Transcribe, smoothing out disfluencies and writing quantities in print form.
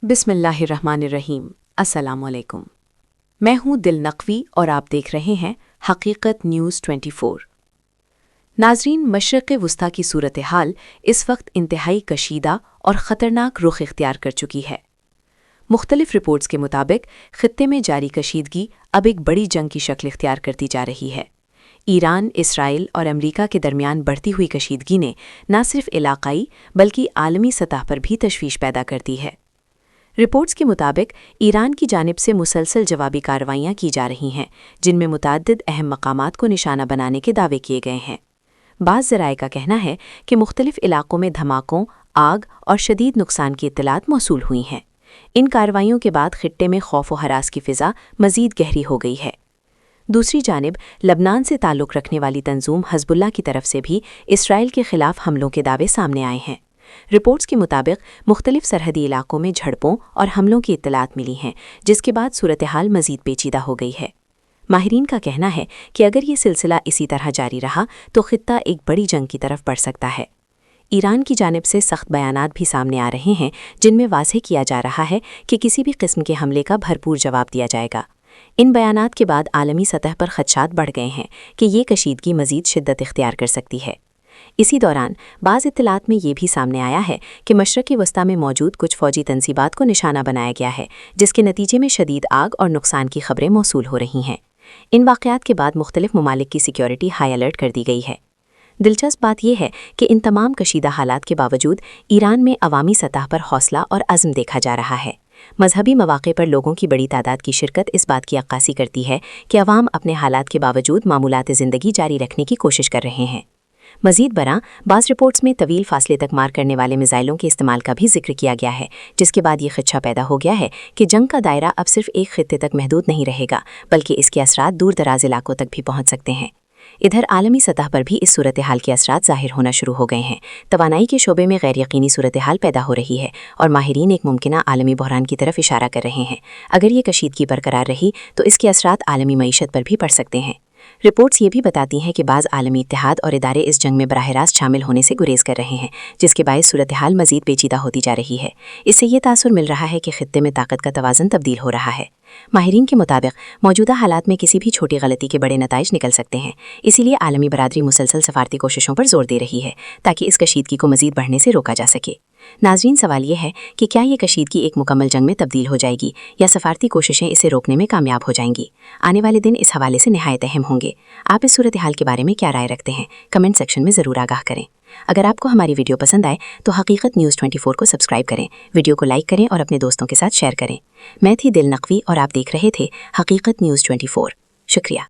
बिस्मिल्लाहिर्रहमानिर्रहीम। अस्सलाम वालेकुम। मैं हूं दिल नकवी और आप देख रहे हैं हकीकत न्यूज़ 24। नाजरीन, मशरक़ वुस्ता की सूरत हाल इस वक्त इंतहाई कशीदा और ख़तरनाक रुख इख्तियार कर चुकी है। मुख्तलिफ रिपोर्ट्स के मुताबिक ख़ित्ते में जारी कशीदगी अब एक बड़ी जंग की शक्ल इख्तियार करती जा रही है। ईरान, इसराइल और अमरीका के दरमियान बढ़ती हुई कशीदगी ने न सिर्फ इलाक़ाई बल्कि आलमी सतह पर भी तशवीश पैदा कर दी है। रिपोर्ट्स के मुताबिक ईरान की जानिब से मुसलसल जवाबी कार्रवाइयाँ की जा रही हैं, जिनमें मुतअद्दिद अहम मकामात को निशाना बनाने के दावे किए गए हैं। बाज़ ज़राए का कहना है कि मुख्तलिफ इलाक़ों में धमाकों, आग और शदीद नुकसान की इत्तलात मौसूल हुई हैं। इन कार्रवाइयों के बाद खित्ते में खौफ व हरास की फ़िज़ा मज़ीद गहरी हो गई है। दूसरी जानिब लबनान से ताल्लुक़ रखने वाली तंजूम हज़बुल्लाह की तरफ से भी इसराइल के ख़िलाफ़ हमलों के दावे सामने आए हैं। रिपोर्ट्स के मुताबिक मुख्तलिफ सरहदी इलाकों में झड़पों और हमलों की इत्तलात मिली हैं, जिसके बाद सूरत हाल मज़ीद पेचीदा हो गई है। माहिरीन का कहना है कि अगर ये सिलसिला इसी तरह जारी रहा तो खित्ता एक बड़ी जंग की तरफ बढ़ सकता है। ईरान की जानिब से सख्त बयानात भी सामने आ रहे हैं, जिनमें वाज़ेह किया जा रहा है कि किसी भी किस्म के हमले का भरपूर जवाब दिया जाएगा। इन बयानात के बाद आलमी सतह पर खदशात बढ़ गए हैं कि ये कशीदगी मज़ीद शिद्दत इख्तियार कर सकती है। इसी दौरान बाज़ इत्तलात में ये भी सामने आया है कि मशरक़ वस्ता में मौजूद कुछ फ़ौजी तंसीबात को निशाना बनाया गया है, जिसके नतीजे में शदीद आग और नुकसान की खबरें मौसूल हो रही हैं। इन वाक़यात के बाद मुख्तलिफ ममालिक की सिक्योरिटी हाई अलर्ट कर दी गई है। दिलचस्प बात यह है कि इन तमाम कशीदा हालात के बावजूद ईरान में अवामी सतह पर हौसला और अज़्म देखा जा रहा है। मजहबी मौक़े पर लोगों की बड़ी तादाद की शिरकत इस बात की अक्कासी करती है कि अवाम अपने हालात के बावजूद मामूलात ज़िंदगी जारी रखने की कोशिश कर रहे हैं। मज़ीद बरां बाज़ रिपोर्ट्स में तवील फासले तक मार करने वाले मिसाइलों के इस्तेमाल का भी जिक्र किया गया है, जिसके बाद ये खदशा पैदा हो गया है कि जंग का दायरा अब सिर्फ एक खित्ते तक महदूद नहीं रहेगा, बल्कि इसके असरात दूर दराज इलाकों तक भी पहुँच सकते हैं। इधर आलमी सतह पर भी इस सूरत हाल के असरात ज़ाहिर होना शुरू हो गए हैं। तवानाई के शोबे में गैर यकीनी सूरत हाल पैदा हो रही है और माहिरीन एक मुमकिना आलमी बहरान की तरफ इशारा कर रहे हैं। अगर ये कशीदगी बरकरार रही तो इसके असरात आलमी मईशत पर भी पड़ सकते हैं। रिपोर्ट्स ये भी बताती हैं कि बाज़ आलमी इत्तेहाद और इदारे इस जंग में बराह रास्त शामिल होने से गुरेज कर रहे हैं, जिसके बायस सूरत हाल मज़ीद पेचीदा होती जा रही है। इससे ये तासुर मिल रहा है कि खित्ते में ताकत का तवाज़न तब्दील हो रहा है। माहिरीन के मुताबिक मौजूदा हालात में किसी भी छोटी गलती के बड़े नताइज निकल सकते हैं। इसीलिए आलमी बरादरी मुसलसल सफारती कोशिशों पर जोर दे रही है ताकि इस कशीदगी को मज़ीद बढ़ने से रोका जा सके। नाज़रीन, सवाल यह है कि क्या ये कशीदगी एक मुकम्मल जंग में तब्दील हो जाएगी या सफारती कोशिशें इसे रोकने में कामयाब हो जाएंगी? आने वाले दिन इस हवाले से निहायत अहम होंगे। आप इस सूरत हाल के बारे में क्या राय रखते हैं? कमेंट सेक्शन में ज़रूर आगाह करें। अगर आपको हमारी वीडियो पसंद आए तो हकीकत न्यूज़ 24 को सब्सक्राइब करें, वीडियो को लाइक करें और अपने दोस्तों के साथ शेयर करें। मैं थी दिल नकवी और आप देख रहे थे हकीकत न्यूज़ 24। शुक्रिया।